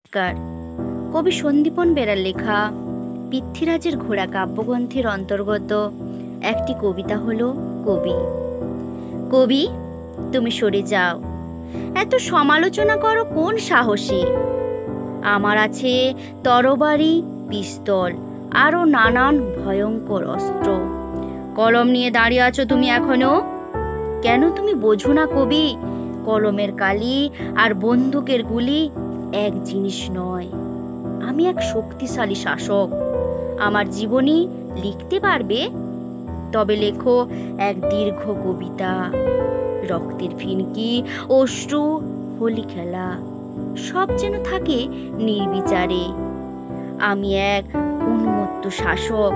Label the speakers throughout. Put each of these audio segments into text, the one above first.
Speaker 1: নমস্কার। কবি সন্দীপন বেরার লেখা পৃথ্বীরাজের ঘোড়া কাব্যগ্রন্থের অন্তর্গত একটি কবিতা হলো কবি। কবি, তুমি সরে যাও, এত সমালোচনা করো কোন সাহসে? আমার আছে তরবারি, পিস্তল, আরো নানান ভয়ঙ্কর অস্ত্র। কলম নিয়ে দাঁড়িয়ে আছো তুমি এখনো? কেন তুমি বোঝো না কবি, কলমের কালি আর বন্দুকের গুলি এক জিনিস নয়। আমি এক শক্তিশালী শাসক। আমার জীবনী লিখতে পারবে? তবে লেখো এক দীর্ঘ কবিতা, রক্তের ফিনকি, অশ্রু, হোলি খেলা, সব যেন থাকে নির্বিচারে। আমি এক উন্মত্ত শাসক,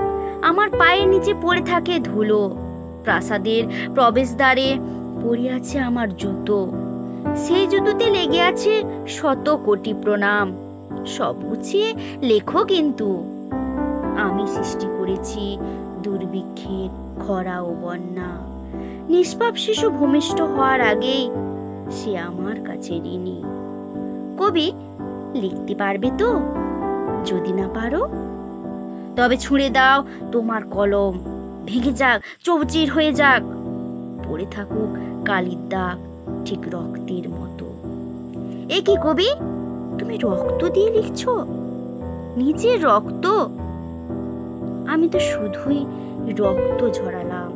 Speaker 1: আমার পায়ের নিচে পড়ে থাকে ধুলো। প্রাসাদের প্রবেশদ্বারে পড়ে আছে আমার জুতো, সেই জুতোতে লেগে আছে শত কোটি প্রণাম। সব গুছিয়ে লেখো কিন্তু। আমি সৃষ্টি করেছি দুর্ভিক্ষের খরা ও বন্যা। নিষ্পাপ শিশু ভূমিষ্ঠ হওয়ার আগেই সে আমার কাছে ঋণী। কবি, লিখতে পারবে তো? যদি না পারো তবে ছুঁড়ে দাও তোমার কলম, ভেঙে যাক, চৌচির হয়ে যাক, পড়ে থাকুক কালির দাগ ঠিক রক্তের মতো। এ কি কবি, তুমি রক্ত দিয়ে লিখছো? নিজের রক্ত? আমি তো শুধুই রক্ত ঝরালাম,